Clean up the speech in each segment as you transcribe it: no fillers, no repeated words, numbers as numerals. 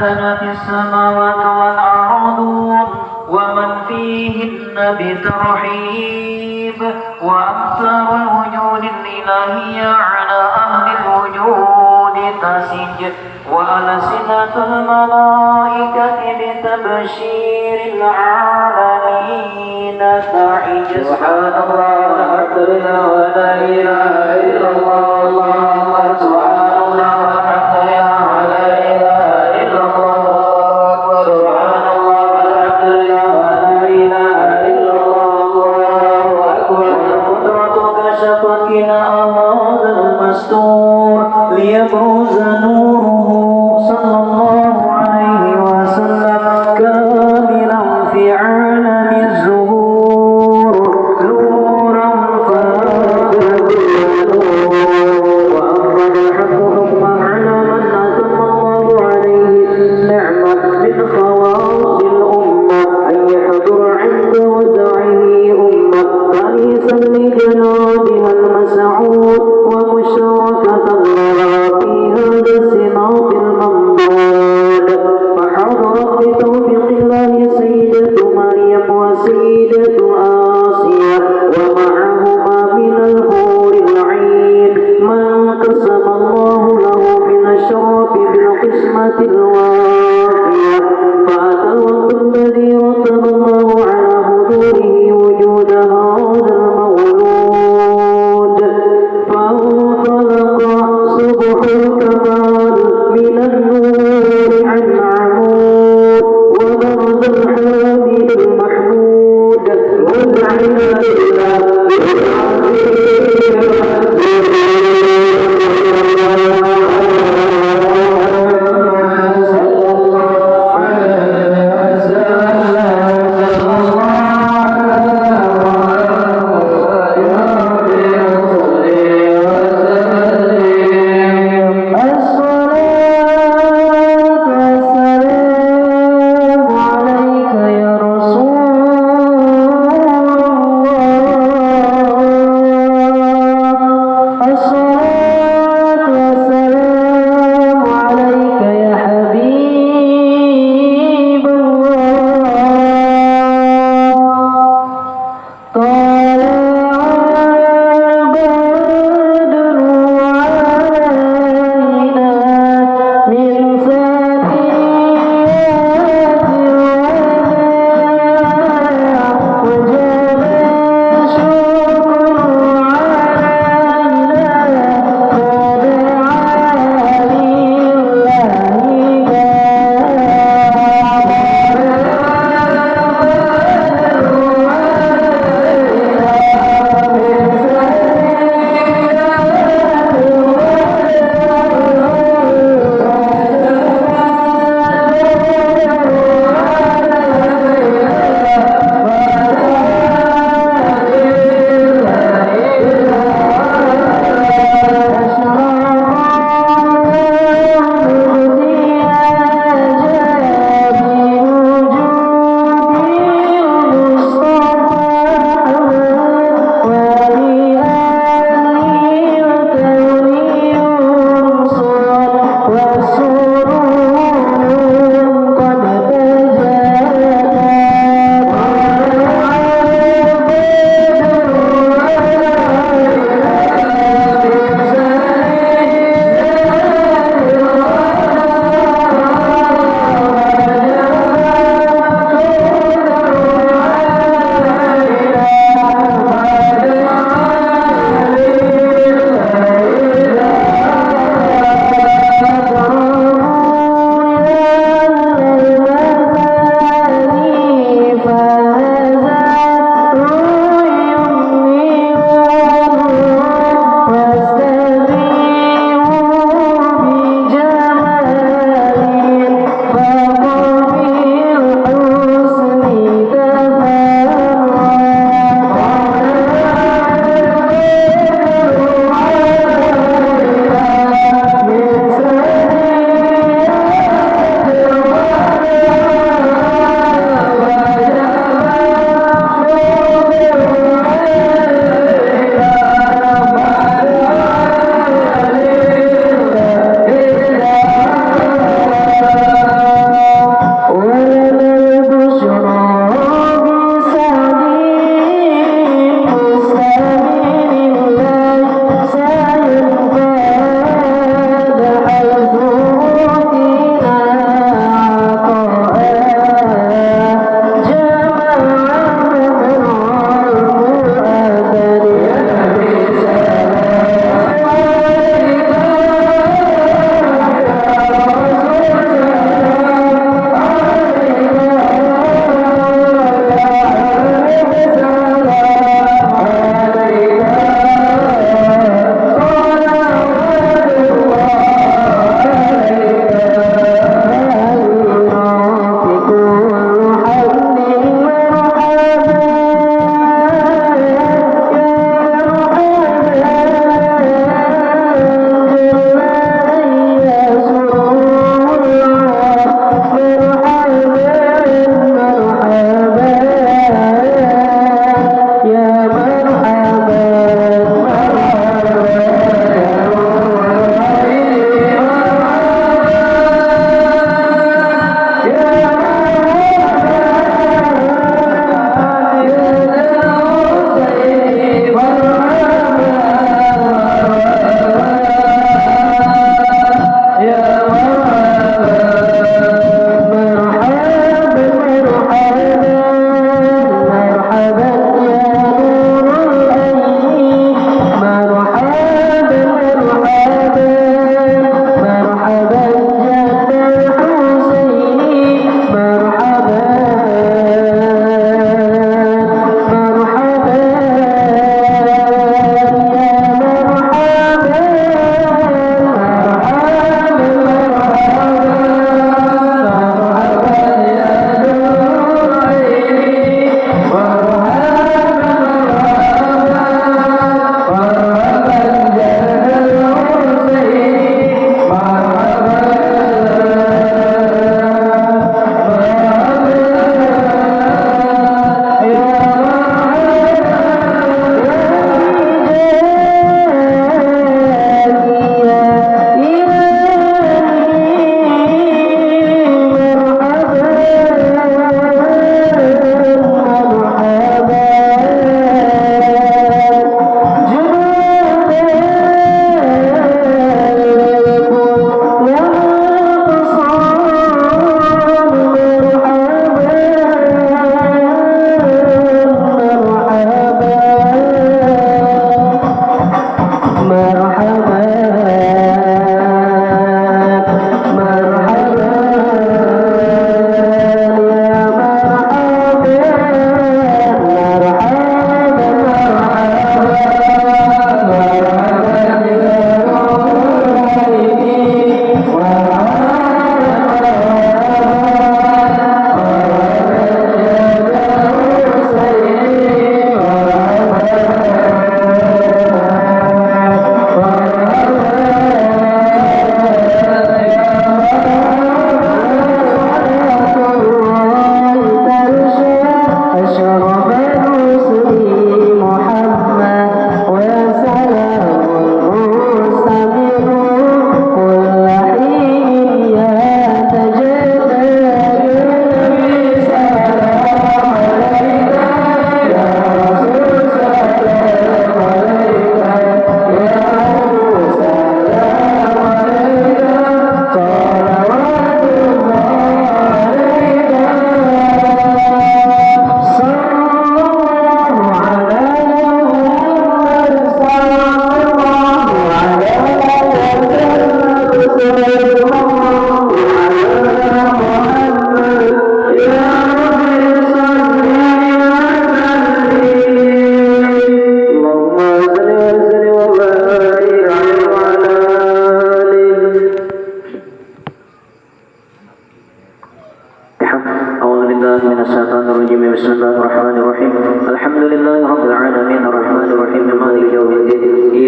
ثبت السماوات والأرض ومن فيهن بترحيب وأكثر الوجود الإلهية على أهل الوجود تسج وألسنة الملائكة بتبشير العالمين تعج. سبحان الله والحمد لله ولا إله إلا الله الله أكبر. سبحان الله والحمد لله ولا إله إلا الله أكبر. سبحان الله والحمد لله ولا إله إلا الله أكبر. والقدرة كشفت كناء هذا المستور ليبرز نوره صلى الله عليه وسلم كاملا في عالم الزهور نورا فاضلا وأخرج الحق حكما على من أتم الله عليه النعمة من خواص الأمة أن يحضر عند ودعه أمة رئيسا لجنابها المسعود ومشاركة لها في هذا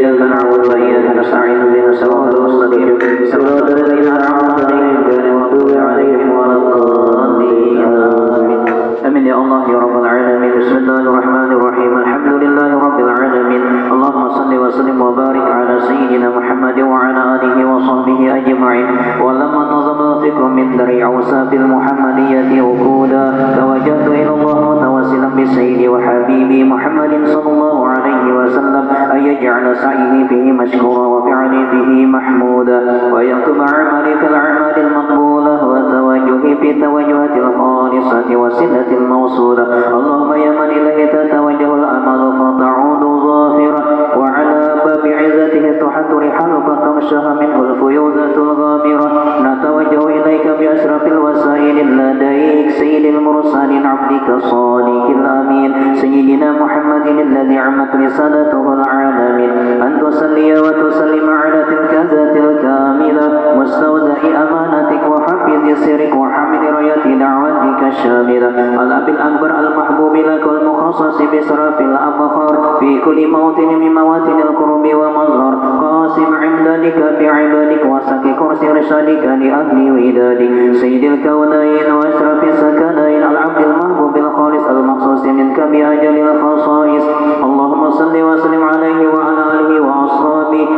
إياك نعبد وإياك نستعين اهدنا الصراط المستقيم صراط الذين أنعمت عليهم غير المغضوب عليهم ولا الضالين آمين. آمين يا الله يا رب العالمين. بسم الله الرحمن الرحيم. الحمد لله رب العالمين. اللهم صل وسلم وبارك على سيدنا محمد وعلى آله وصحبه أجمعين. ولما نظم الفكر من درع أوصاف المحمدية وقودا توجهت إلى الله متوسلا بسيدي وحبيبي محمد صلى الله عليه وسلم أن يجعل سعيه فيه مشكورا وفعلي فيه محمودا ويكتب عملي في الأعمال المقبولة وتوجهي في التوجهات الخالصة وسلة الموصولة. اللهم يا من إليه تتوجه الأمل فتعود ظافرا وعلى باب عزته تحت رحال فتغشاها منه الفيوضة الغابرة. نتوجه إليك بأشرف الوسائل لديك سيد المرسلين عبدك الصادق الأمين سيدنا محمد الذي عمت رسالته العالمين أن تصلي وتسلم على تلك الذات الكاملة مستودع أمانتك وحفظ سرك وحمل راية دعوتك الشاملة الأب الأكبر المحبوب لك والمخصص بإسراف الأبخار في كل موطن من مواطن القرب ومظهر قاسم عمدانك في عبادك وسك كرسي رشادك لأهل ودادك سيد الكونين وأشرف السكنين العبد المحبوب الخالص المخصوص منك بأجل الخصائص. اللهم صل وسلم عليه وعلى آله وأصحابه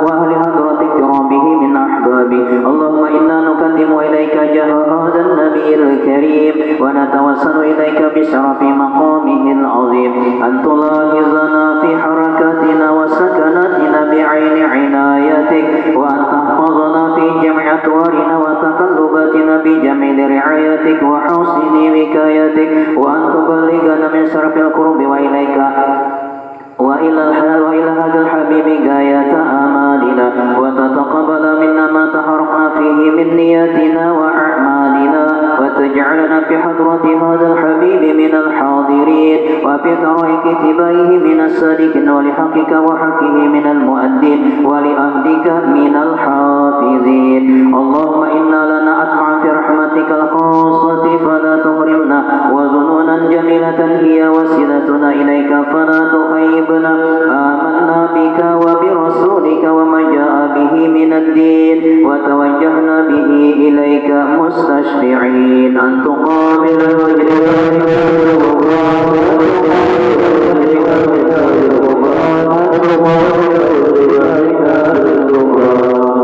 وأهل حضرتك كرامه من أحبابه. اللهم إنا نقدم إليك جاه هذا النبي الكريم ونتوسل إليك بشرف مقامه العظيم أن تلاحظنا في حركاتنا وسكناتنا بعين عنايتك وأن تحفظنا في جميع أطوارنا وتقلباتنا بجميل رعايتك وحسن وكايتك وأن تبلغنا من شرف القرب وإلى هذا الحبيب غاية آمالنا وتتقبل منا ما تحرقنا فيه من نياتنا وأعمالنا وتجعلنا في حضرة هذا الحبيب من الحاضرين وفي ترائك اتباعه من السالكين ولحقك وحقه من المؤدين ولأهدك من الحافظين. اللهم إنا لنا أطمع في رحمتك الخاصة فلا تغرمنا وظنونا جميلة هي وسيلتنا إليك فلا تخيبنا. آمنا بك وبرسولك وما جاء به من الدين وتوجهنا به إليك مستشفعين أن تقابل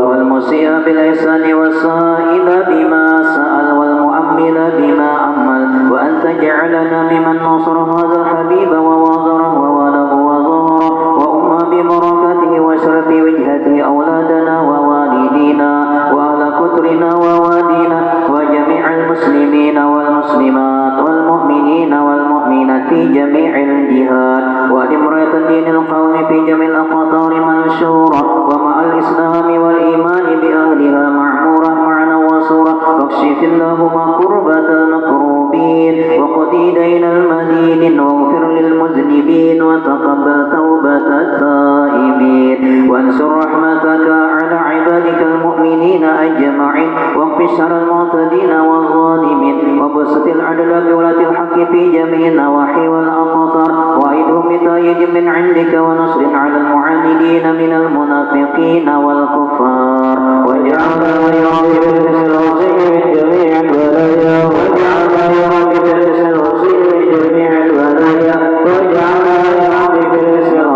والمسيء بالإحسان والسائل بما سأل والمؤمل بما أمل وأن تجعلنا ممن نصر هذا الحبيب ووازره ووله وظهره وأم ببركاته واشرف وجهته أولادنا ووالدينا وأهل كترنا ووادينا وجميع المسلمين والمسلمات والمؤمنين والمؤمنات في جميع الجهات ولمرأة الدين القوم في جميع الأقطار منشورة ومع الإسلام والإيمان بأهلها معمورة معنا وصورة واكشف اللهم كربة المكروبين وقضي دين المدينين واغفر للمذنبين وتقبل توبة التائبين وانشر رحمتك على عبادك المؤمنين أجمعين واكف شر المعتدين والظالمين وبسط العدل بولاة الحق في جميع النواحي والأقطار وأيدهم بتأييد من عندك ونصر على المعاندين من المنافقين والكفار واجعلنا يا رب بالرسل من جميع البلايا واجعلنا يا رب بالرسل من جميع البلايا واجعلنا يا رب بالرسل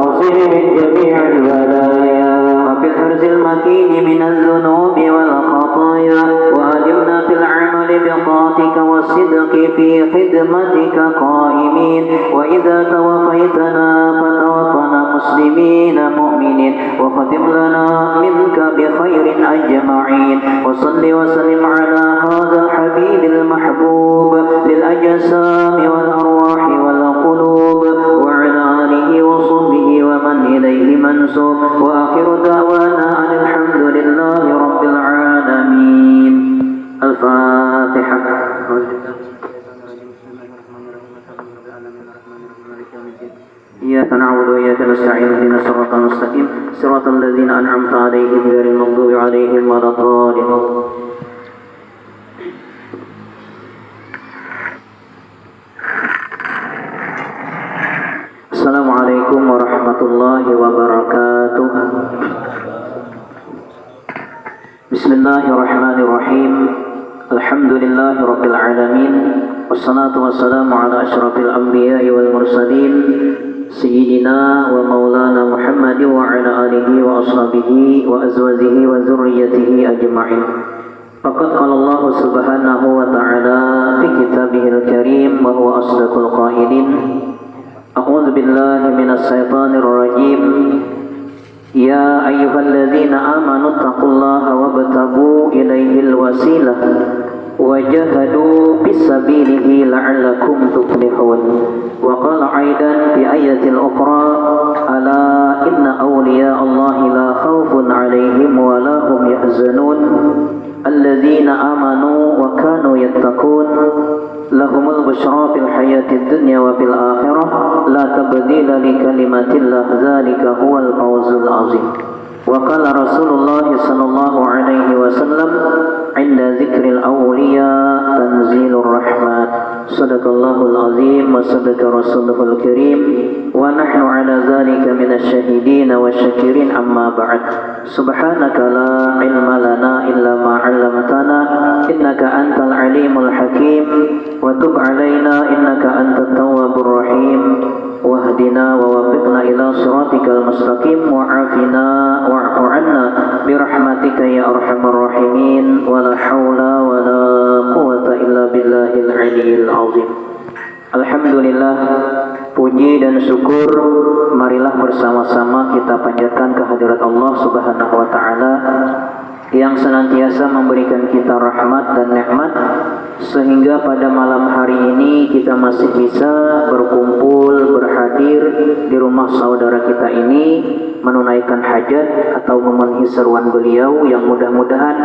من جميع البلايا وبالحرز المكين من الذنوب والخطايا وأدمنا في العمل بطاعتك والصدق في خدمتك قائمين وإذا توفيتنا فتوفنا مسلمين مؤمنين وختم لنا منك بخير أجمعين وصل وسلم على هذا الحبيب المحبوب للأجسام والأرواح والقلوب وعلى آله وصحبه ومن إليه منسوب وآخر دعوانا أن الحمد لله رب العالمين. الفاتحة. إياك نعبد وإياك نستعين اهدنا الصراط المستقيم صراط الذين أنعمت عليهم غير المغضوب عليهم ولا الضالين. Assalamualaikum warahmatullahi wabarakatuh. Bismillahirrahmanirrahim. Alhamdulillahirabbil alamin. Wassalatu wassalamu ala asyrafil anbiya'i wal mursalin sayyidina wa maulana Muhammad wa ala alihi wa ashabihi wa azwajihi wa dzurriyyatihi ajma'in. Faqad qala Allah subhanahu wa ta'ala fi kitabihil karim wa huwa asdaqul qailin. A'udzu billahi minasy syaithanir rajim. Ya ayyuhalladzina amanu taqullaha wabtaghu ilaihil wasilah wajahadu fisabilihi la'allakum tuflihun. Wa qala aidan fi ayatil ukhra ala inna awliya Allahi la khaufun 'alaihim wa la hum yahzanun alladzina amanu wa kanu yattaqun lahumul busyra fil hayatid dunya wa fil akhirah la tabdila li kalimatillah dzalika huwal fawzul azim. Wa qala Rasulullah sallallahu alaihi wasallam 'inda dzikril awliya tanzilur rahmat. Sadaqallahul azim wa sadaqa rasuluhul karim wa nahnu ala dzalika minasy syahidin wasyakirin amma ba'd. Subhanaka la ilma lana illa ma 'allamtana innaka antal alimul hakim wa tub 'alaina innaka antat tawwabur rahim. Wahdina wa wafiqna ila siratikal mustaqim wa afina wa'fu 'anna birahmatika ya arhamar rahimin wa la haula wa la quwwata illa billahil aliyyil azim. Alhamdulillah, puji dan syukur marilah bersama-sama kita panjatkan kehadirat Allah Subhanahu wa taala yang senantiasa memberikan kita rahmat dan nikmat sehingga pada malam hari ini kita masih bisa berkumpul, berhadir di rumah saudara kita ini menunaikan hajat atau memenuhi seruan beliau yang mudah-mudahan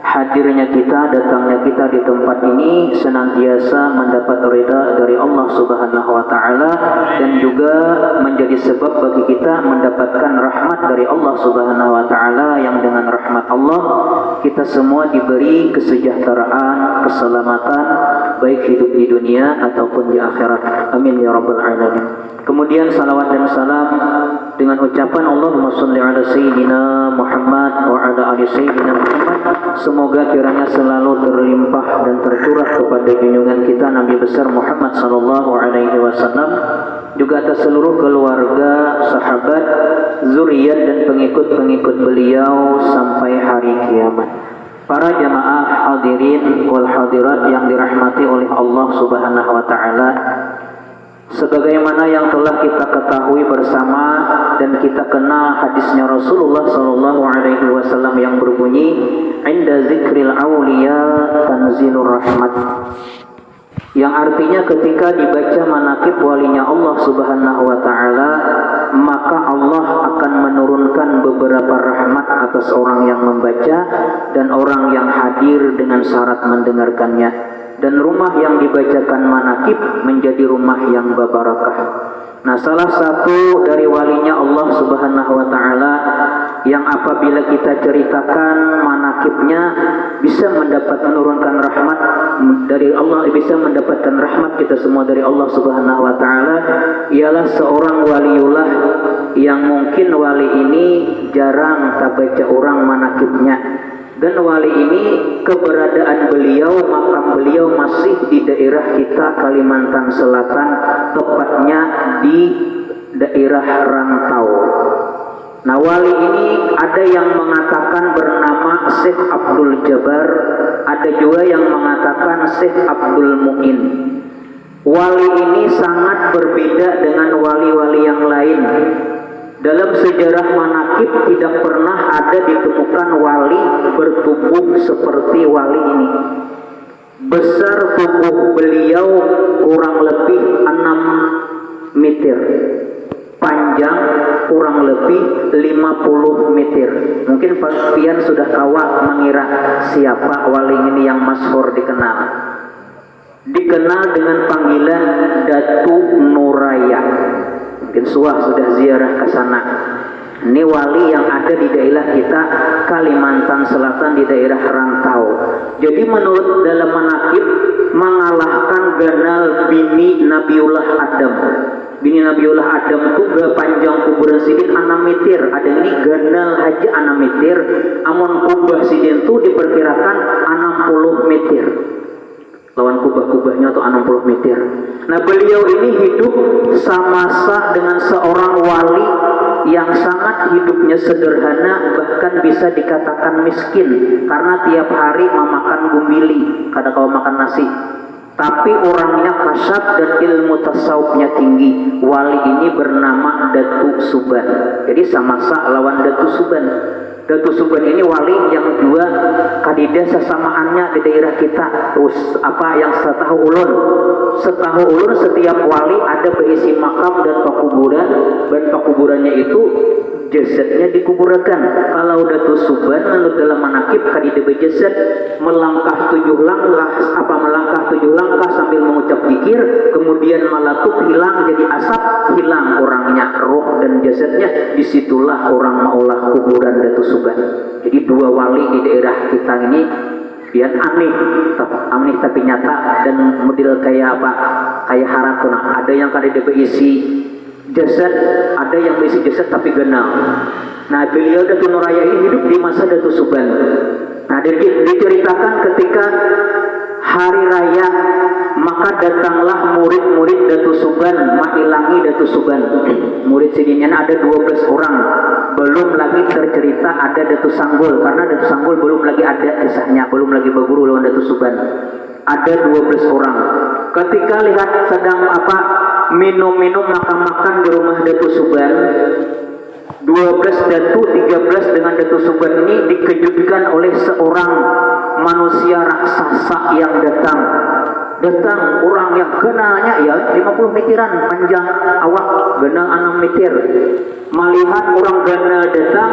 hadirnya kita, datangnya kita di tempat ini senantiasa mendapat ridha dari Allah Subhanahu wa taala dan juga menjadi sebab bagi kita mendapatkan rahmat dari Allah Subhanahu wa taala yang dengan rahmat Allah kita semua diberi kesejahteraan, keselamatan baik hidup di dunia ataupun di akhirat. Amin ya rabbal alamin. Kemudian salawat dan salam dengan ucapan Allahumma sholli ala sayyidina Muhammad wa ala ali sayyidina Muhammad, semoga kiranya selalu terlimpah dan tercurah kepada junjungan kita Nabi besar Muhammad sallallahu alaihi wasallam, juga atas seluruh keluarga, sahabat, zuriat dan pengikut-pengikut beliau sampai hari kiamat. Para jamaah hadirin wal hadirat yang dirahmati oleh Allah Subhanahu wa taala, sebagaimana yang telah kita ketahui bersama dan kita kenal hadisnya Rasulullah sallallahu alaihi wasallam yang berbunyi, "Inda zikril auliya tanzilur rahmat." Yang artinya ketika dibaca manaqib walinya Allah Subhanahu wa taala, maka Allah akan menurunkan beberapa rahmat atas orang yang membaca dan orang yang hadir dengan syarat mendengarkannya. Dan rumah yang dibacakan manaqib menjadi rumah yang berbarakah. Nah, salah satu dari walinya Allah Subhanahu wa taala yang apabila kita ceritakan manaqibnya bisa menurunkan rahmat dari Allah, bisa mendapatkan rahmat kita semua dari Allah Subhanahu wa taala, ialah seorang waliullah yang mungkin wali ini jarang tak baca orang manaqibnya. Dan wali ini keberadaan beliau, makam beliau masih di daerah kita Kalimantan Selatan, tepatnya di daerah Rantau. Nah, wali ini ada yang mengatakan bernama Syekh Abdul Jabbar, ada juga yang mengatakan Syekh Abdul Mu'in. Wali ini sangat berbeda dengan wali-wali yang lain. Dalam sejarah manaqib tidak pernah ada ditemukan wali bertubuh seperti wali ini. Besar tubuh beliau kurang lebih 6 meter, panjang kurang lebih 50 meter. Mungkin Pak Pian sudah awak mengira siapa wali ini yang masyhur dikenal. Dikenal dengan panggilan Datu Nuraya. Mungkin sudah ziarah ke sana. Ini wali yang ada di daerah kita Kalimantan Selatan di daerah Rantau. Jadi menurut dalam manaqib mengalahkan Ganal bini Nabiullah Adam. bini Nabiullah Adam tuh panjang kuburan sidin 6 meter, ada ini ganal haja 6 meter, amun kubah sidin tuh diperkirakan 60 meter, lawan kubah-kubahnya tuh 60 meter. Nah beliau ini hidup samasa dengan seorang wali yang sangat hidupnya sederhana, bahkan bisa dikatakan miskin karena tiap hari memakan gumbili, kadang kalau makan nasi. Tapi orangnya kasyaf dan ilmu tasawufnya tinggi. Wali ini bernama Datu Suban. Jadi samasa lawan Datu Suban. Datu Suban ini wali yang dua kadida sesamaannya di daerah kita. Terus apa yang setahu ulun? Setahu ulun setiap wali ada berisi makam dan pekuburan. Dan pekuburannya itu jasadnya dikuburkan. Kalau Datu Suban menurut dalam manakib kadida berjasad melangkah 7 langkah sambil mengucap zikir, kemudian malatuk hilang jadi asap, hilang orangnya, roh dan jasadnya, disitulah orang maulah kuburan Datu Suban. Jadi dua wali di daerah kita ini biar aneh tapi nyata, dan model kayak apa, kayak haratuna. Ada yang kadida berisi jasad, ada yang berisi jasad tapi ganal. Nah beliau Datu Nuraya ini hidup di masa Datu Suban. Nah diceritakan ketika hari raya maka datanglah murid-murid Datu Suban mailangi Datu Suban. Murid sidinnya ada 12 orang, belum lagi tercerita ada Datu Sanggul, karena Datu Sanggul belum lagi ada kisahnya, belum lagi berguru lawan Datu Suban. Ada 12 orang. Ketika lihat sedang minum-minum makan-makan di rumah Datu Suban, 12 Datu, 13 dengan Datu Suban ini dikejutkan oleh seorang manusia raksasa yang datang orang yang kenalnya ya 50 meteran panjang awak, genal 6 meter. Melihat orang ganal datang,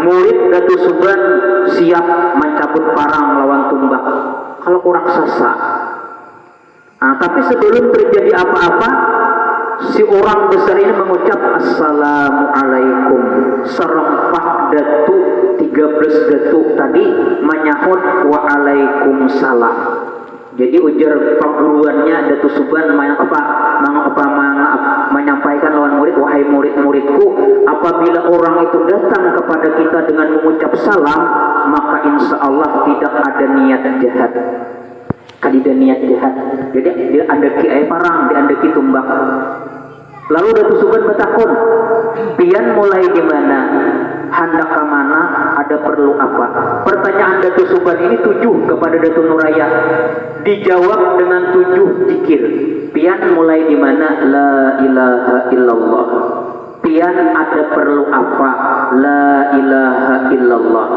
murid Datu Suban siap mencabut parang lawan tumbak. Kalau raksasa. Nah, tapi sebelum terjadi apa-apa, si orang besar ini mengucap Assalamualaikum. Serempak Datu, 13 Datu tadi menyahut Waalaikumsalam. Jadi ujar perguruannya Datu Suban menyampaikan lawan murid, wahai murid-muridku, apabila orang itu datang kepada kita dengan mengucap salam, maka insya Allah tidak ada niat jahat. Kadida niat jahat. Jadi dia andeki aya parang, dia andeki tumbak. Lalu Datu Suban bertakun, pian mulai di mana? Hendak ke mana? Ada perlu apa? Pertanyaan Datu Suban ini 7 kepada Datu Nuraya. Dijawab dengan 7 zikir. Pian mulai di mana? La ilaha illallah. Pian ada perlu apa? La ilaha illallah.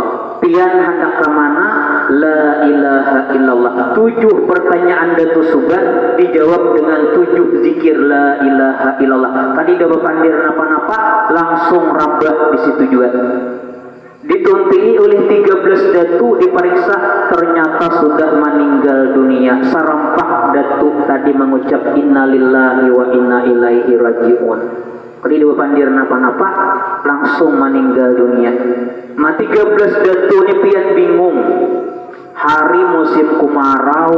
Pian hendak ke mana? La ilaha illallah. 7 pertanyaan Datu Suban dijawab dengan 7 zikir la ilaha illallah. Tadi udah berpandir napa-napa, langsung rabah di situ juga. Ditunti oleh 13 Datu, diperiksa, ternyata sudah meninggal dunia. Sarampak Datu tadi mengucap innalillahi wa inna ilaihi rajiun. Kali dia pandir napa-napa, langsung meninggal dunia. Nah 13 Datu ini pian bingung. Hari musim kemarau,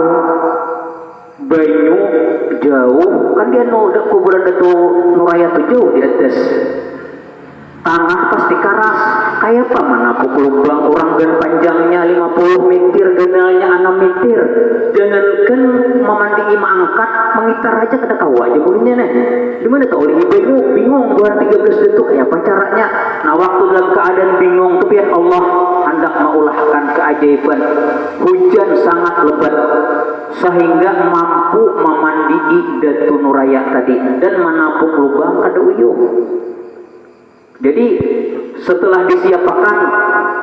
banyu jauh, kan dia kuburan Datu Nuraya tuh jauh di atas. Tanah pasti karas, kayak apa menapuk lubang orang dan panjangnya 50 meter, genalnya 6 meter. Jangankan memandi mangkat, mengitar aja kada kawa aja bolehnya nih. Gimana tuh oleh ibu bingung buat 13 detuk kayak apa caranya. Nah waktu dalam keadaan bingung tuh ya Allah hendak mengulahkan keajaiban. Hujan sangat lebat sehingga mampu memandi Datu Nuraya tadi dan menapuk lubang kada uyuh. Jadi setelah disiapkan,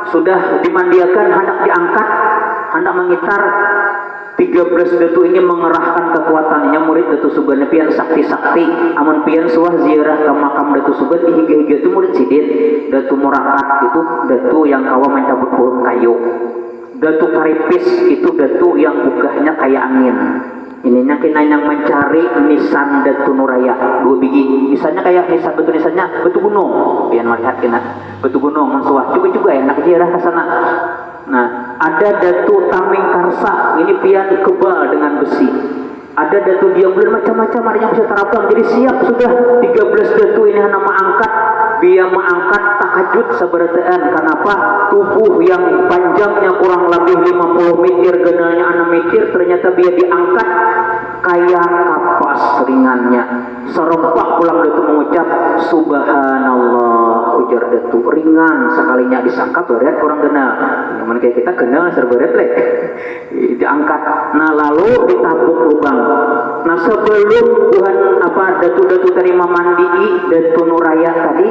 sudah dimandiakan, hendak diangkat, hendak mengitar, 13 Datu ini mengerahkan kekuatannya. Murid Datu Suban pian sakti-sakti, amun pian suah ziarah ke makam Datu Suban dihiga-higa itu murid sidin. Datu Murakat itu Datu yang kawa mencabut pohon kayu. Datu Karipis itu Datu yang bugahnya kayak angin. Ininya kena yang mencari nisan Datu Nuraya 2 biji. Misalnya kayak nisan betul nisannya Batu Gunung. Pian melihat kena Batu Gunung mensuah juga enak ziarah ke sana. Nah, ada Datu Taming Karsa, ini pian kebal dengan besi. ada datu dia bulan macam-macam, ada yang bisa terapung. Jadi siap sudah 13 datu ini nama angkat. Dia mengangkat tahajud seberataan. Kenapa? Tubuh yang panjangnya kurang lebih 50 meter, genalnya 6 meter, ternyata dia diangkat kayak kapas ringannya. Serempak pulang datu mengucap subhanallah, ujar datu ringan sekalinya disangka berat orang kenal. Yang kayak kita kenal serberet lek. Diangkat. Nah lalu ditabuk lubang. Nah sebelum Tuhan datu-datu terima mandi datu Nuraya tadi,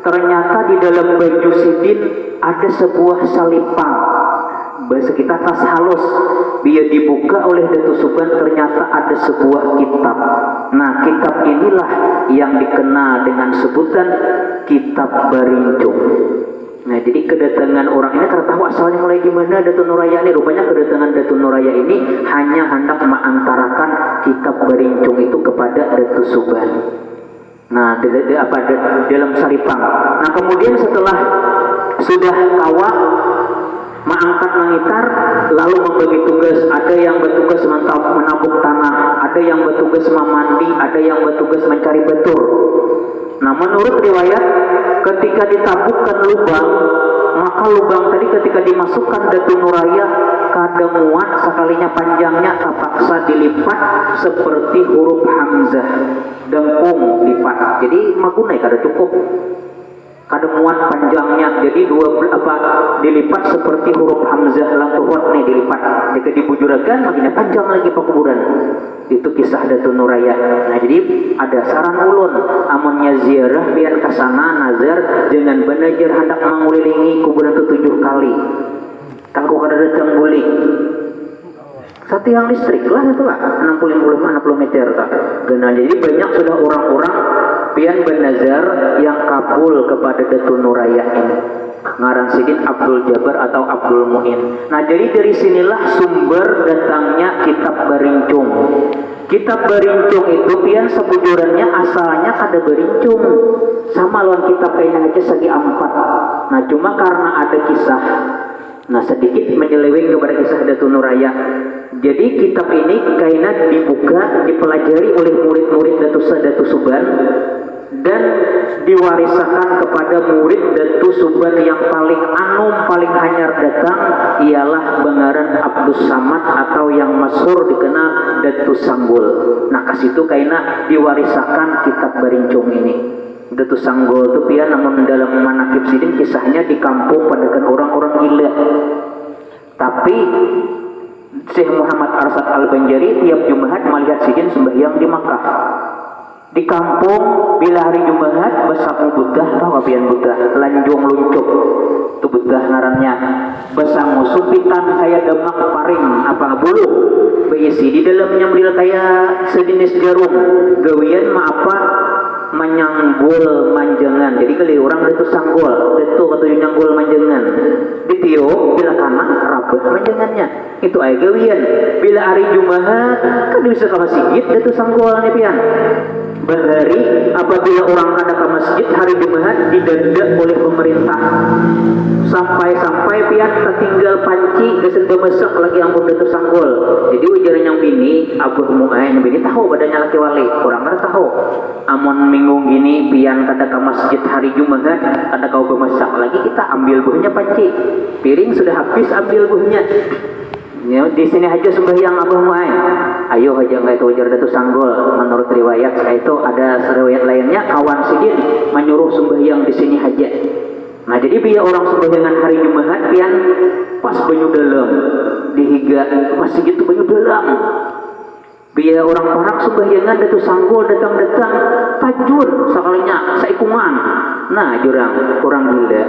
ternyata di dalam baju Sidin ada sebuah salipang. Bahasa kita tas halus. Dia dibuka oleh Datu Suban, ternyata ada sebuah kitab. Nah kitab inilah yang dikenal dengan sebutan Kitab Barincung. Nah jadi kedatangan orang ini karena tahu asalnya mulai gimana Datu Nuraya ini. Rupanya kedatangan Datu Nuraya ini hanya hendak mengantarakan Kitab Barincung itu kepada Datu Suban. Nah dalam salipang. Nah kemudian setelah sudah kawak mengangkat mengitar, lalu membagi tugas. Ada yang bertugas menabuk tanah, ada yang bertugas memandi, ada yang bertugas mencari betur. Nah menurut riwayat ketika ditabukkan lubang, maka lubang tadi ketika dimasukkan Datu Nuraya kada muat sekalinya panjangnya terpaksa dilipat seperti huruf Hamzah, dengkung lipat. Jadi magunai kada cukup, kada muat panjangnya, jadi dilipat seperti huruf Hamzah lantuhot nih dilipat. Jika dibujurakan makinnya panjang lagi pekuburan. Itu kisah Datu Nuraya. Nah jadi ada saran ulun, amunnya ziarah biar kasana nazar jangan benajar hendak mengulilingi kuburan itu 7 kali. Kalau kada datang bulik. Satu yang listrik lah itu lah 60 meter tak. Nah jadi banyak sudah orang-orang pian bernazar yang kabul kepada Datu Nuraya ini. Ngaran Sidin Abdul Jabar atau Abdul Muin. Nah jadi dari sinilah sumber datangnya Kitab Barincung. Kitab Barincung itu pian sebujurannya asalnya kada berincung, sama lawan kitab kainan aja segi 4. Nah cuma karena ada kisah, nah sedikit menyeleweng kepada kisah Datu Nuraya. Jadi kitab ini kainan dibuka, dipelajari oleh murid-murid Datu Suban dan diwariskan kepada murid Datu Suban yang paling paling hanyar datang, ialah Bangaran Abdus Samad atau yang masyhur dikenal Datu Sanggul. Nah kasitu kaina diwariskan Kitab Barincung ini. Datu Sanggul itu pian namun dalam manakib Sidin kisahnya di kampung padakan orang-orang gila. Tapi Syekh Muhammad Arsad Al-Banjari tiap Jumat melihat Sidin sembahyang di Makkah. Di kampung bila hari Jumat besamu budah, tahu apian budah, lanjung luncuk itu budah ngarannya. Besamu supitan kayak demak paring apa bulu berisi di dalamnya model kayak sejenis jarum gawian menyanggul manjangan. Jadi kali orang itu sanggul, itu kata nyanggul manjangan. Ditiup bila kanak rabah manjangannya. Itu ay gawian. Bila hari Jumat kan bisa ke masjid itu sanggulnya pian. Bahari apabila orang ada ke masjid hari Jumat didadak oleh pemerintah. Sampai pian tertinggal panci gesen bemesak lagi ampun Datu Sanggul. Jadi ujaran yang bini Abu Mu'ay yang bini tahu badannya laki wali, orang kada tahu. Amon minggu gini pian kada ke masjid hari Jumat kada kau bemesak lagi, kita ambil buahnya panci. Piring sudah habis ambil buahnya. Ya, di sini aja sembahyang Abu Mu'ay. Ayo aja nggak itu ujar Datu Sanggul. Menurut riwayat itu ada riwayat lainnya kawan Sidin menyuruh sembahyang di sini aja. Nah jadi biar orang sembahyangan hari Jumat pian pas banyu dalam dihiga masih gitu banyu dalam. Biar orang parak sembahyangan Datu Sanggul datang tajur sekalinya saikungan. Nah kurang gila.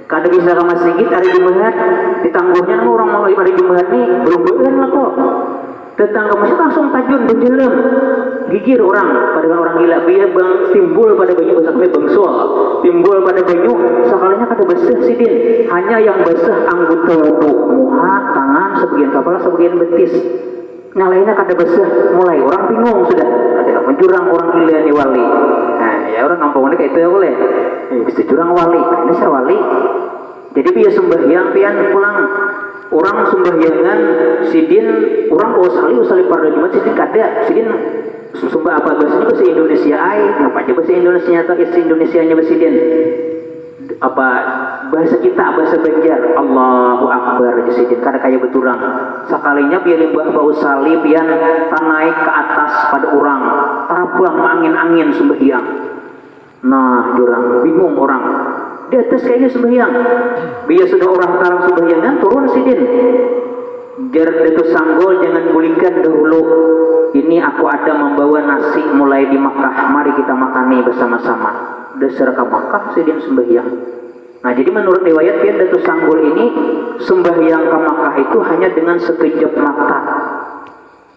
Kada bisa ke masjid hari Jumat ditangguhnya orang mau hari Jumat nih belum lah kok. Datang ke masjid langsung tajun berjalan gigir orang pada orang gila. Biar bang timbul pada banyu sampai bangsul timbul pada banyu sekalinya kada basah Sidin, hanya yang basah anggota tubuh muha tangan sebagian kepala sebagian betis. Yang lainnya kada basah. Mulai orang bingung sudah ada mencurang orang gila nih wali. Nah ya orang kampung ini kayak itu ya boleh bisa curang wali. Ini saya wali. Jadi biar sembahyang pian pulang orang sembahyangan sidin orang usali pada Jumat sidin kada sidin sumpah apa bahasanya bahasa Indonesia apa aja bahasa Indonesia atau bahasa Indonesianya bahasa sidin apa bahasa kita bahasa Banjar Allahu Akbar di sidin kada kayak beturang sekalinya biar mbah bau usali pian naik ke atas pada orang tarabang angin-angin sembahyang. Nah jurang bingung orang di atas kayaknya sembahyang biar sudah orang tarang sembahyangan turun sidin jar itu sanggol jangan gulingkan dahulu ini aku ada membawa nasi mulai di Makkah mari kita makani bersama-sama dasar ke Makkah sidin sembahyang. Nah jadi menurut riwayat pian Datu Sanggol ini sembahyang ke Makkah itu hanya dengan sekejap mata.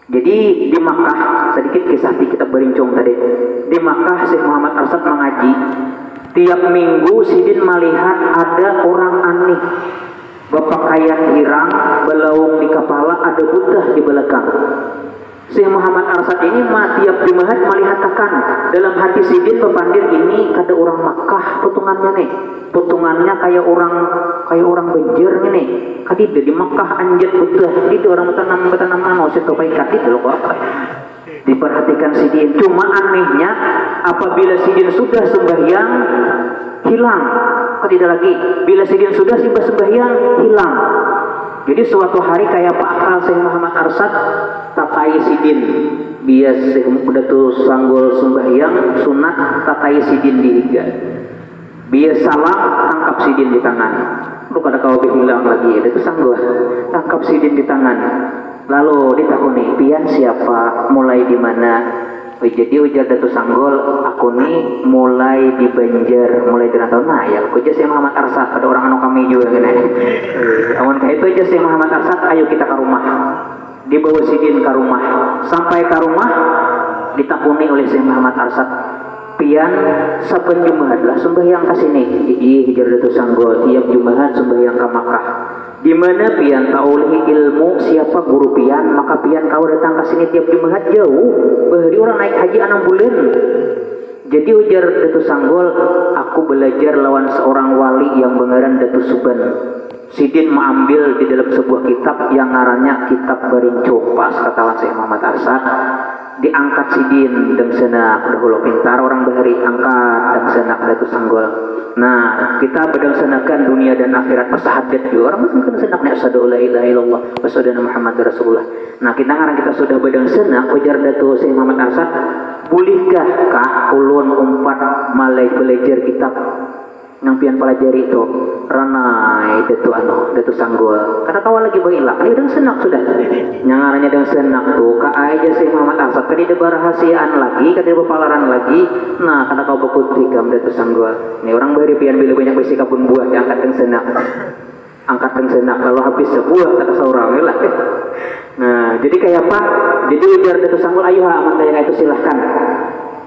Jadi di Makkah sedikit kisah di kitab Berincong tadi di Makkah Syekh Muhammad Arsyad mengaji tiap minggu sidin melihat ada orang aneh berpakaian hirang belaung di kepala ada buta di belakang. Syekh Muhammad Arsyad ini tiap Jumat melihatkan dalam hati sidin pepandir ini kada orang Makkah potongannya nih potongannya kayak orang Banjar nih kadid di Makkah anjat buta di orang betanam nano situ baik kadid loh apa diperhatikan sidin cuma anehnya apabila sidin sudah sembahyang hilang tidak lagi bila sidin sudah sembahyang hilang. Jadi suatu hari kayak Pak Akal Syekh Muhammad Arsyad takai sidin bias udah tuh sanggol sembahyang sunat takai sidin dihiga bias salah tangkap sidin di tangan lu kada kau hilang lagi itu sanggol tangkap sidin di tangan lalu ditakuni pian siapa mulai di mana jadi ujar Datu Sanggol aku nih mulai di Banjar mulai dari tahun nah ya aku aja Syekh Muhammad Arsyad pada orang anu kami juga gini awan kayak itu aja Syekh Muhammad Arsyad ayo kita ke rumah dibawa sidin ke rumah sampai ke rumah ditakuni oleh Syekh Muhammad Arsyad pian saben Jumat lah sembahyang ke sini ujar Datu Sanggol tiap Jumat sembahyang ke Makkah di mana pian taulihi ilmu siapa guru pian maka pian kau datang ke sini tiap Jumat jauh bahari orang naik haji 6 bulan jadi ujar Datu Sanggol aku belajar lawan seorang wali yang mengaran Datu Suban sidin mengambil di dalam sebuah kitab yang ngarannya kitab Berincong pas katawan Syekh Muhammad Arsyad diangkat sidin dan senak dahulu pintar orang bahari angkat dan senak Datu Sanggol. Nah kita bedang senakan dunia dan akhirat pasahadat juga orang mungkin senaknya asyhadu la ilaha illallah wa asyhadu Muhammad Rasulullah. Nah kita ngarang kita sudah bedang senak ujar Datu Syekh Muhammad Arsyad bolehkah kah ulun umpat malai belajar kitab yang pian pelajari itu ranai Datu Sanggol karena kawal lagi bagilah ini udah senak sudah nyangaranya dengan senak tuh ka aja Syekh Muhammad Arsyad kadi ada rahasiaan lagi kadi ada palaran lagi nah karena kau bekuti kam Datu Sanggol ini orang bari pian bila banyak besi kabun buah diangkat dengan senak angkat dengan senak kalau habis sebuah tak seorang lah nah jadi kayak apa jadi ujar Datu Sanggol ayo aman kayak itu silahkan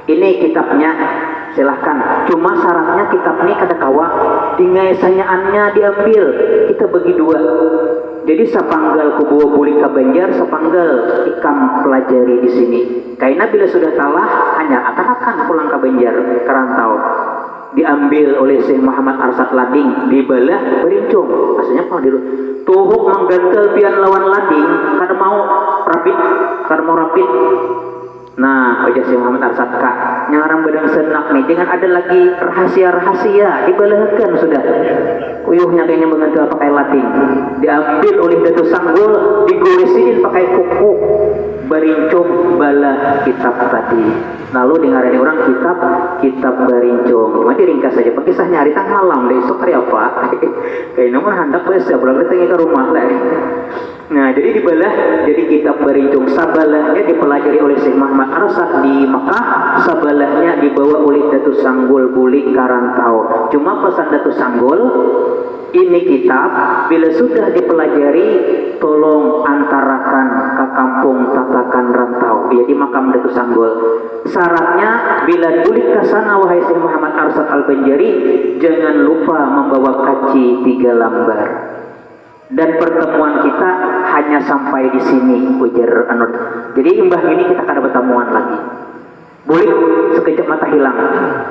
ini kitabnya silahkan cuma syaratnya kitab ini kada kawa dingaesanyaannya diambil kita bagi dua jadi sapanggal kubuah buli ka Banjar sapanggal ikam pelajari di sini karena bila sudah salah hanya akan pulang ke Banjar kerantau diambil oleh Syekh Muhammad Arsyad Lading dibalah Berincong maksudnya kalau dulu tuhuk menggantel pian lawan Lading kada mau rapid nah wajah Syekh Muhammad Arsyad kak ngarang bedang senak nih jangan ada lagi rahasia dibalahkan sudah uyuhnya kayaknya mengental pakai Lading diambil oleh Datu Sanggol digoresin pakai kuku Berincong balah kitab tadi lalu dengarani orang kitab Berincong mati ringkas saja pakisahnya hari tang malam deh esok hari apa kayaknya mah hendak biasa pulang datang ke rumah lah nah jadi dibalah jadi kitab Berincong sabalahnya dipelajari oleh Syekh Muhammad Arsyad di Makkah sabalahnya dibawa oleh Datu Sanggol bulik karantau cuma pesan Datu Sanggol ini kitab bila sudah dipelajari tolong antarakan ke kampung tatakan rantau ya di makam Datu Sanggol syaratnya bila bulik ke sana wahai Syekh Muhammad Arsyad Al-Banjari jangan lupa membawa kaci 3 lembar dan pertemuan kita hanya sampai di sini ujar Anur jadi imbah ini kita kada pertemuan lagi Boleh sekejap mata hilang.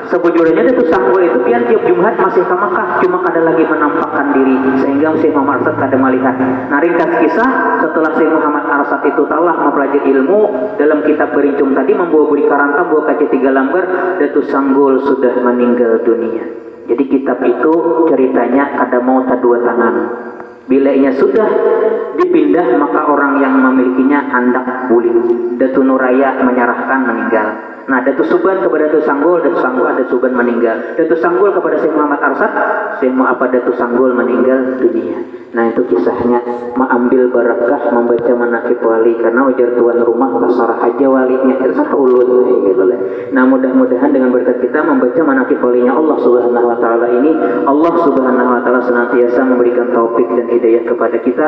Sebujurnya itu sanggul itu pian tiap Jumat masih ke Makkah, cuma kada lagi menampakkan diri sehingga Syekh Muhammad Arsad kada melihat. Nah, ringkas kisah setelah Syekh Muhammad Arsad itu telah mempelajari ilmu dalam kitab Berincung tadi membawa buri karanta bawa kaca 3 lembar, Datuk Sanggul sudah meninggal dunia. Jadi kitab itu ceritanya kada mau tak 2 tangan. Bilanya sudah dipindah maka orang yang memilikinya hendak buli. Datu Nuraya menyerahkan meninggal. Nah, Datu Suban kepada Datu Sanggul ada Suban meninggal. Datu Sanggul kepada Syekh Muhammad Arsad, Datu Sanggul meninggal dunia. Nah, itu kisahnya mengambil barakah membaca manaqib wali karena wajar tuan rumah kasar aja walinya terserah ulut gitu lah. Nah, mudah-mudahan dengan berkat kita membaca manaqib walinya Allah Subhanahu wa taala ini, Allah Subhanahu wa taala senantiasa memberikan taufik dan hidayah kepada kita,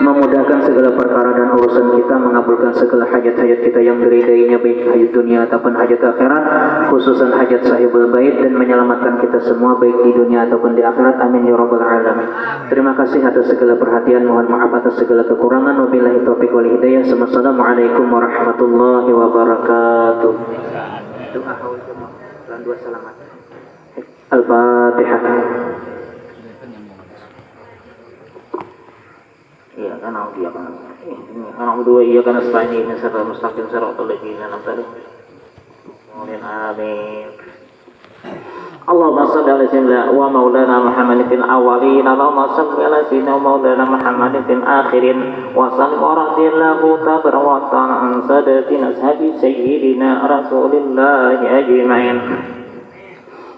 memudahkan segala perkara dan urusan kita, mengabulkan segala hajat-hajat kita yang diridainya baik hajat dunia ataupun hajat akhirat, khususan hajat sahibul bait, dan menyelamatkan kita semua baik di dunia ataupun di akhirat. Amin ya rabbal alamin. Terima kasih atas segala perhatian, mohon maaf atas segala kekurangan. Wabillahi taufiq wal hidayah. Assalamualaikum warahmatullahi wabarakatuh. Doa haul jemaah dua selamat. Al-Fatihah. Iya kan aku dia kan aku dua iya kan astani ini serta mustaqim siratal ladzina an'amta alaihim. Amin. Allahumma shalli ala sayyidina wa maulana Muhammadin fil awwalin, Allahumma shalli ala sayyidina wa maulana Muhammadin fil akhirin, wa sallim wa radiyallahu tabaraka wa ta'ala an sadatina ashabi sayyidina rasulillahi ajma'in.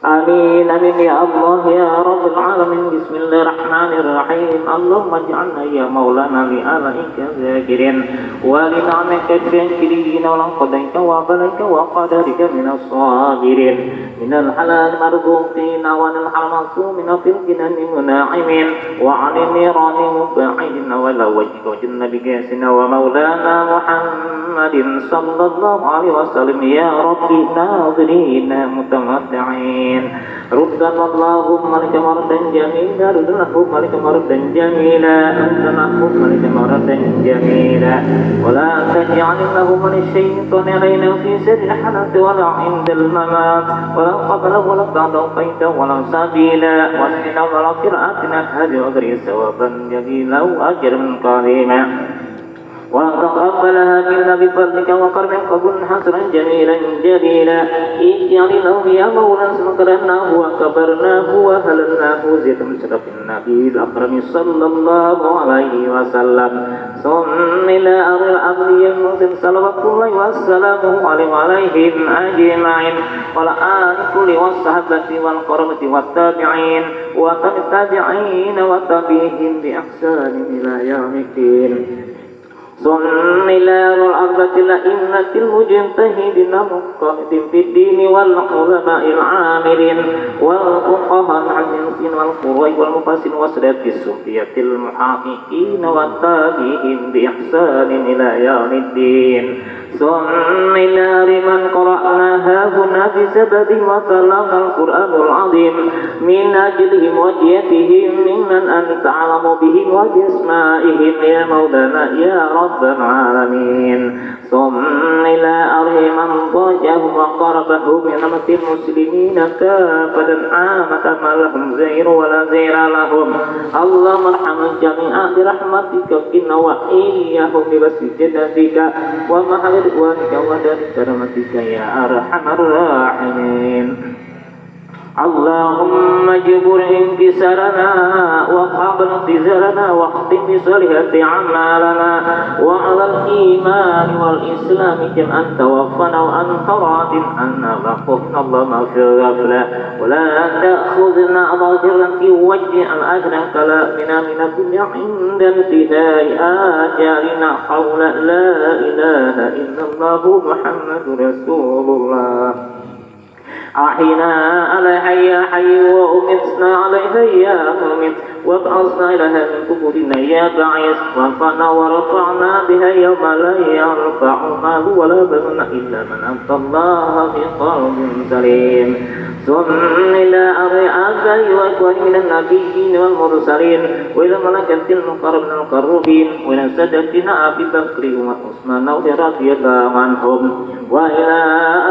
آمين آمين يا الله يا رب العالمين. بسم الله الرحمن الرحيم. اللهم اجعلنا يا مولانا لآلائك ذاكرين ولنعمك شاكرين ولقضيك وبليك وقدرك من الصابرين من الحلال مرزوقين وعن الحرام معصومين في الجنان مناعمين وعن النيران مبعدين ولا وجهك وجنة بقاسنا ومولانا محمد صلى الله عليه وسلم يا ربي ناظرين متمتعين. ردنا اللهم لك مردا جميلا ردنا اللهم لك مردا جميلا أنت اللهم لك مردا جميلا ولا تجعل اللهم للشيطان علينا في سر الحياة ولا عند الممات ولا قبل ولا بعد قيد ولا سبيلا واسقنا ولا قراءتنا هذه وغير ثوابا جميلا وأجرا قريبا وتقبلها منا بفضلك وكرمك قبول حسنا جميلا جليلا. اجعل له يا مولانا سكرناه وكبرناه وهللناه زيت من شرف النبي الأكرم صلى الله عليه وسلم. ثم إلى أمر الأمر المسلم صلوات الله وسلامه عليهم أجمعين وعلى آل كل والصحابة والقربة والتابعين والتابعين وتابعين بإحسان إلى يوم الدين. ثم إلى الأربعة الأئمة المجتهدين المقتدين في الدين والعلماء العاملين والفقهاء الحديثين والقراء والمفسرين وسادة الصوفية المحققين والتابعين بإحسان إلى يوم الدين. ثم إلى لمن قرأناها هنا بسبب وتلاها القرآن العظيم من أجلهم وجيتهم ممن أنت أعلم بهم وبأسمائهم يا مولانا يا رب العالمين. ثم إلى من ضاجهم وقربهم من أمة المسلمين كافة عامة ما لهم زير ولا زير لهم. اللهم ارحم الجميع برحمتك وقنا وإياهم بواسطتك ومع رضوانك ودار كرامتك يا أرحم الراحمين. اللهم اجبر انكسارنا وقبل انتظارنا واختم بصالحات أعمالنا وعلى الإيمان والإسلام جمعا توفنا وأنت راض عنا وقفنا اللهم في الغفلة ولا تأخذنا ظاهرا في وجه الأجر كلامنا من الدنيا عند انتهاء آجالنا حول لا إله إلا الله محمد رسول الله. أحينا عليها يا حي وأمتنا عليها يا مميت وابعثنا إليها من قبورنا يا بعيث وانفعنا ورفعنا بها يوم لا ينفع مال ولا بنون إلا من أتى الله بقلب سليم. ثم إلى أربعة وإخوان من النبيين والمرسلين وإلى ملائكة المقربين وإلى سادتنا أبي بكر وعثمان رضي الله عنهم وإلى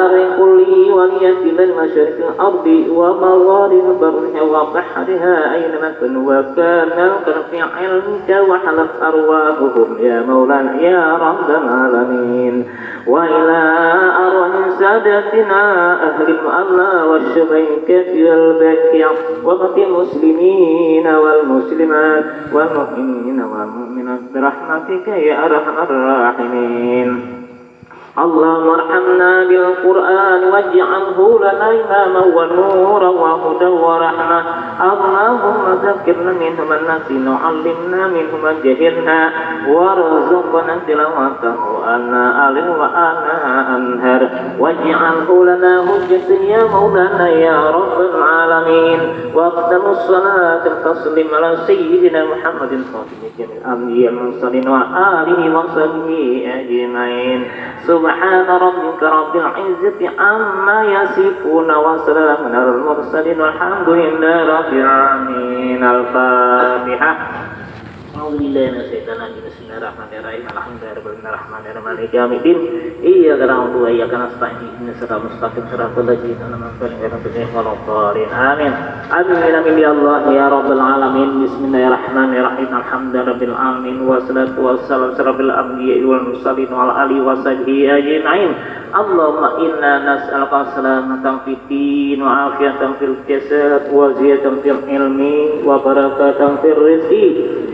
أرض كل ولية من مشارق الأرض ومغارب برها وبحرها أينما كانوا وكان في علمك وحلت أرواحهم يا مولانا يا رب العالمين وإلى أرواح سادتنا أهل المؤلى والشبيكة والبكيع وبقي المسلمين والمسلمات والمؤمنين والمؤمنات برحمتك يا أرحم الراحمين اللهم ارحمنا بالقرآن واجعله لنا إماما ونورا وهدى ورحمة اللهم ذكرنا منه ما نسينا وعلمنا منه ما جهلنا وارزقنا تلاوته آناء الليل وآناء النهار واجعله لنا حجة يا مولانا يا رب العالمين وأفضل الصلاة والتسليم على سيدنا محمد خاتم جميع الأنبياء والمرسلين وآله وصحبه أجمعين سبحان ربك رب العزة عما يصفون وسلام على المرسلين والحمد لله رب العالمين الفاتحة أعوذ بالله من الشيطان الرجيم بسم الله الرحمن الرحيم الحمد لله رب العالمين مالك يوم الدين إياك نعبد وإياك نستعين اهدنا الصراط المستقيم صراط الذين أنعمت عليهم غير المغضوب ولا الضالين آمين آمين آمين يا الله يا رب العالمين بسم الله الرحمن الرحيم الحمد لله رب العالمين والصلاة والسلام على رب الأنبياء والمرسلين وعلى آله وصحبه أجمعين اللهم إنا نسألك سلامة في الدين وعافية في الجسد وزيادة في العلم وبركة في الرزق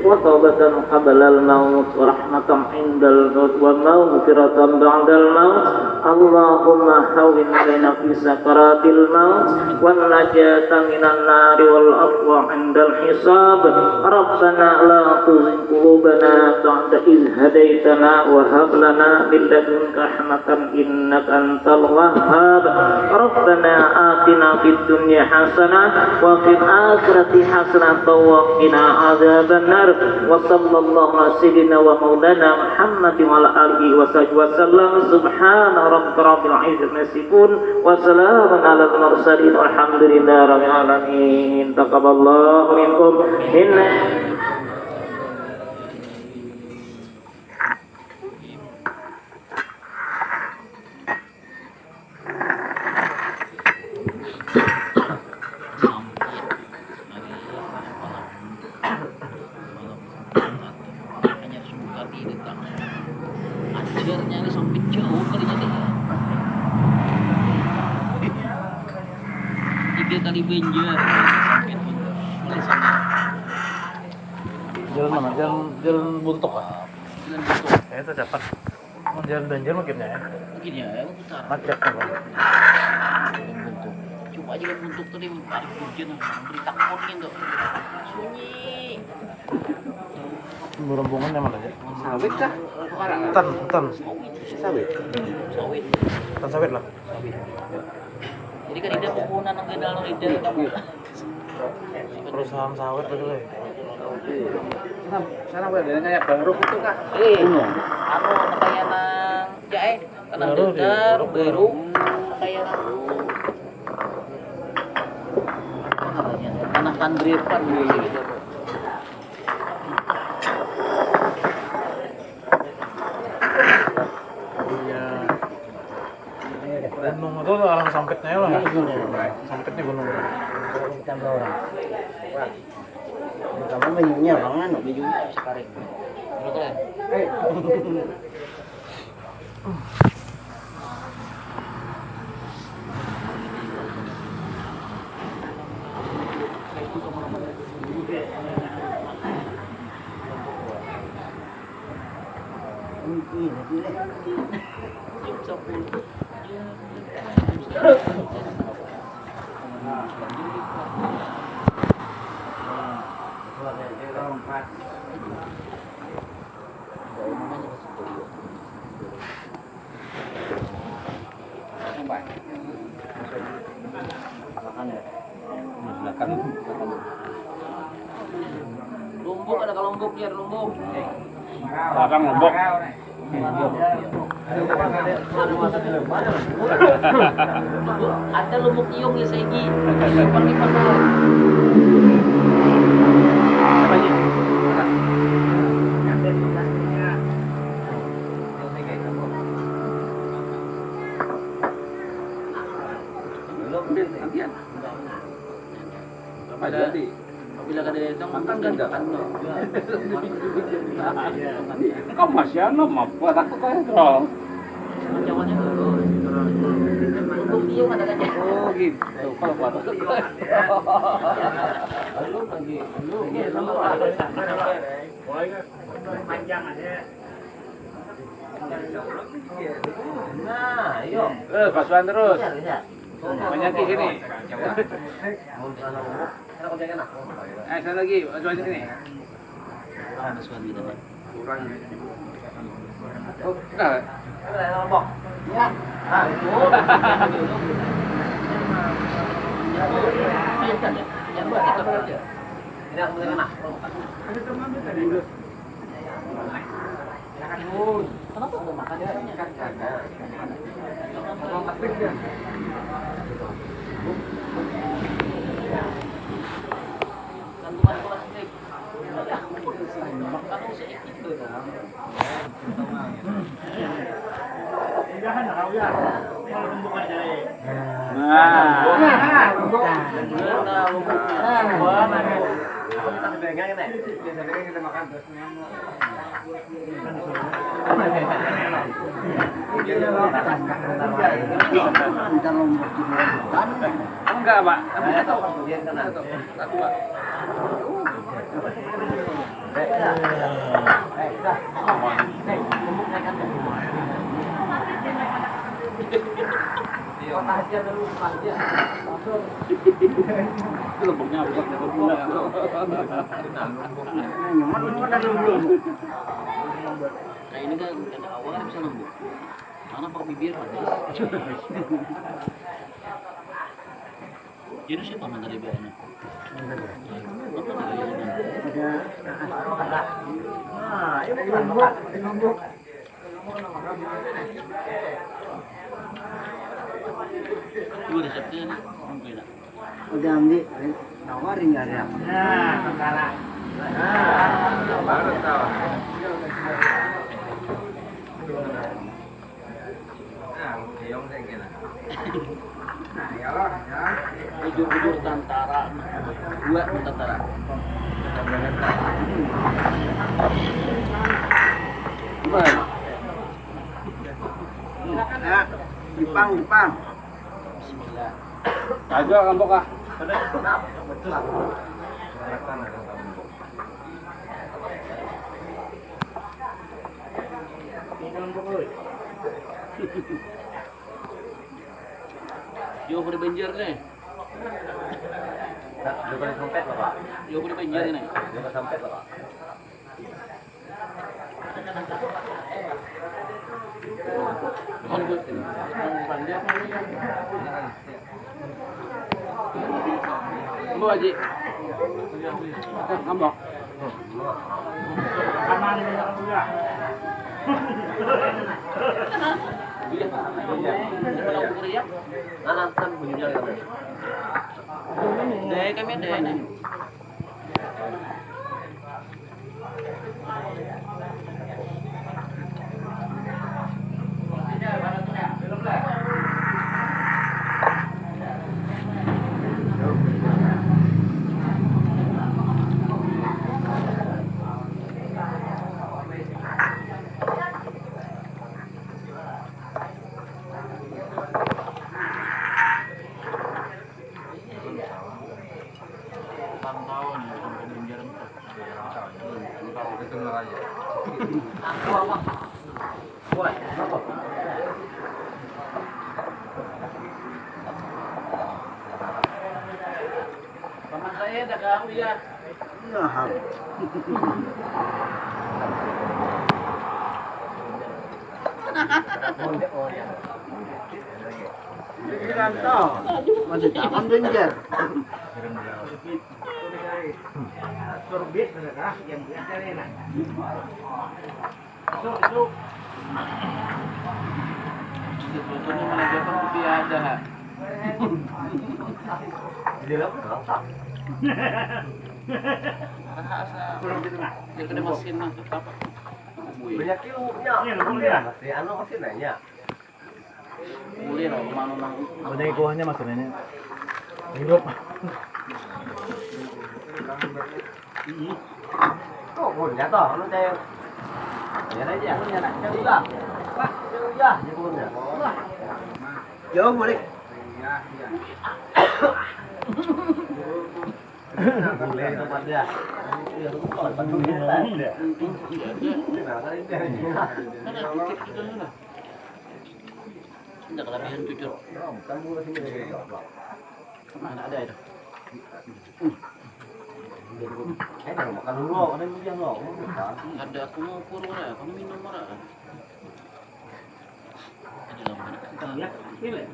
وتوبة قبل الموت ورحمة عند الموت ومغفرة بعد الموت اللهم هون علينا في سكرات الموت والنجاة من النار والعفو عند الحساب ربنا لا تزغ قلوبنا بعد إذ هديتنا وهب لنا من لدنك رحمة إنك أنت الوهاب ربنا آتنا في الدنيا حسنة وفي الآخرة حسنة وقنا عذاب النار وصلى الله على سيدنا ومولانا محمد وعلى آله وصحبه وسلم سبحان ربك رب العزة عما يصفون وسلام على المرسلين والحمد لله رب العالمين تقبل الله منكم Anjirnya ini sampai jauh kalinya nih. 3 kali banjir sampai mulai sana. Jalan mana? Jalan buntuk ah. Jalan buntuk. Itu dapat. Jalan banjir mungkin ya. Mungkin ya, putar. Macet apa? Jalan buntuk. Coba aja jalan buntuk tadi ada hujan, beri takutnya tuh. Sunyi. Rombongan yang mana aja? Sawit kah? Hutan. Sawit. Sawit. Hutan sawit lah. Sawit. Jadi kan ida pupunan ang ganda ng ida kamu. Perusahaan sawit betul ya. Sana ada kayak baru itu kak. Ano kaya ng jae, kanang Baru dadar, dia. baru kaya ng tanah kandripan gitu. Gunung itu orang sampitnya lah. Sampitnya gunung. Tambah orang. Kamu menyunya bangan, Baju sekarang. Ano kaya? Lumbuk ada kalau lumbuk ya lumbuk. Larang lombok. Lumbuk. Ada lumuk iong ya segi. Pakai mana? Bila kada datang makan kan Kau masih ano, mabuat ako kayo bro. Jawabannya untuk iong ada kan. Oh gitu, kalau buat aku. Nah, yuk. Pasuan terus. Bisa. Banyak di sini. Sana lagi, pasuan di sini. Ada suami kita. Nah, Ya. Ah, Ini aku boleh kena. Kenapa kau makan? Gantungan plastik. Kalau saya itu enggak Pak. Lembungnya Nah ini kan kata awal kan bisa lembut. Mana pakai bibir manis. Jadi siapa mana dari biarnya? Apa dari Ibu resepnya nih, mungkin lah. Udah ambil, nawarin nggak ada. Nah, tentara. Baru tahu. Bujur-bujur tentara, dua tentara. Ya, Jepang. Bismillah. aja kampok ah. Yo boleh banjir nih. Udah boleh sampai Pak. Yo boleh banjir nih. Udah sampai Pak. Mohon gue. Ambo Haji. Kampok. Iya. Kalau ukur ya. Nanti bunyinya kan. Deh kami ada ini. Paman saya dah kamu ya. Iya, ham. Rantau, masih taman benjer. Sorbet, yang biasa ni lah. So, Sebetulnya mengajarkan kopi ada. Dia kena mesin lah, apa? Banyak kilonya. Masih anu masih nanya. Boleh lah, kemana nang? Banyak kuahnya mas sebenarnya. Hidup. Kok punya toh, lu cek. Ya aja, punya nak. Cek udah. Pak, cek udah. Dia punya. Jauh balik. Boleh tempat dia. Iya, lu kok Bandung dia. Nah, kali dia. Ada titik juga lah. Tidak kelebihan jujur. Kamu sini. Mana ada itu? Makan dulu, ada yang dia nggak? Ada aku mau kurung lah, kamu minum marah. Ada lah mana? Ya, pilih.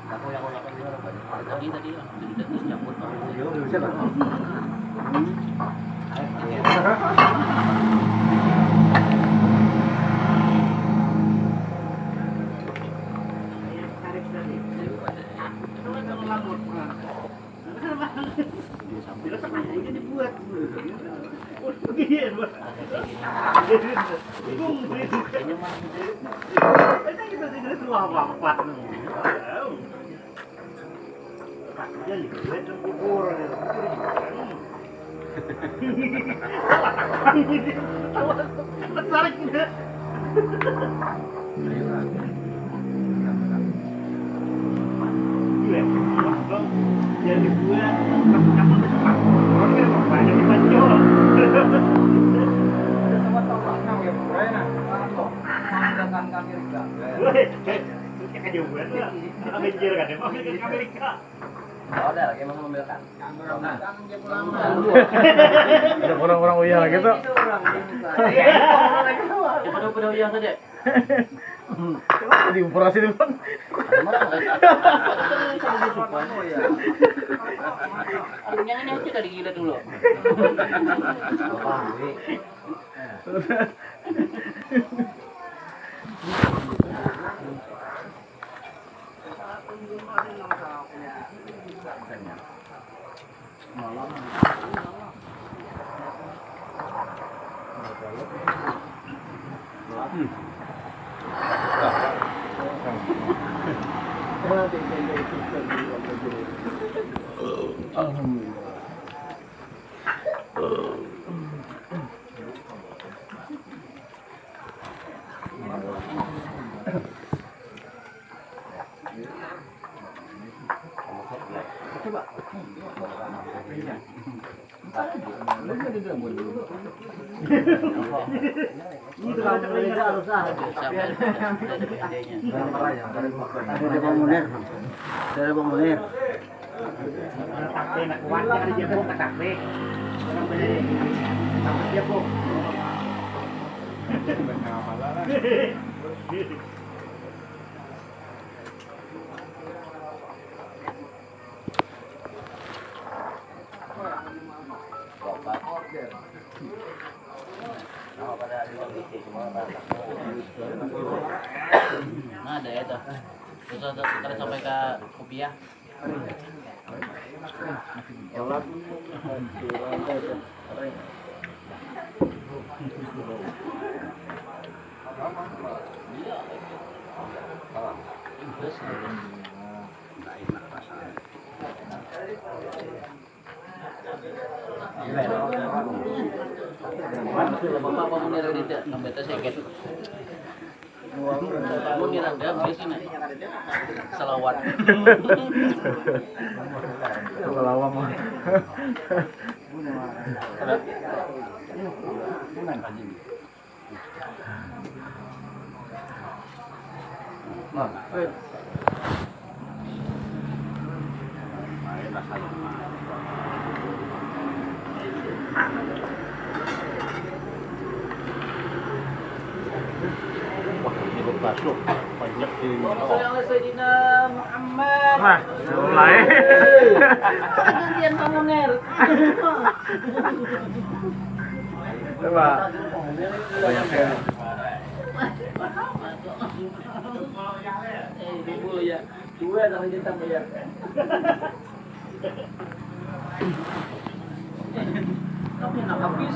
Aku yang makan dulu apa? Tadi lah, jadi campur. Yo, bisa kan? Jadi gue kamu banyak dibanjol. Sama tahu nang ya, enak. Dengan Amerika. Kayak juga tuh. Amerika kan, Amerika. Ada lagi yang mau membelkan. Ada orang-orang uyah gitu. Pada uyang saja. Di operasi dulu. Yang ini aja tadi gila dulu. Dari Bang Munir. Tapi nak kuatnya ada dia pun ketak deh. Orang beli. Sampai dia pun. Nah, ada itu. Terus kita sampai ke kopiah. Bapak menira tidak, sampai terseket. Menira dia biasanya salawat. Lawang mah. Masuk banyak di Sayyidina Muhammad. Nah, mulai. Gantian Pak Munir. Coba. Dulu ya. Dua tapi kita bayar. Tapi enak habis.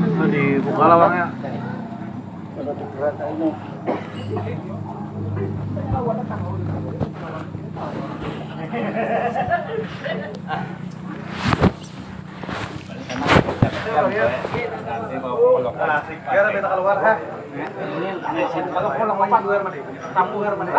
Itu dibuka lawangnya. Biar kita keluar ha. Kalau pulang apa keluar mandi. Tamu keluar mandi.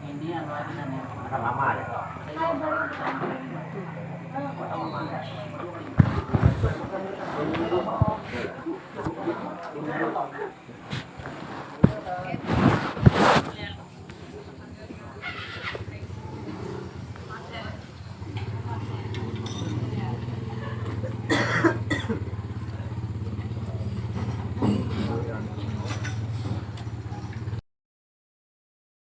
Ini yang lagi nanya. Akan lama ya.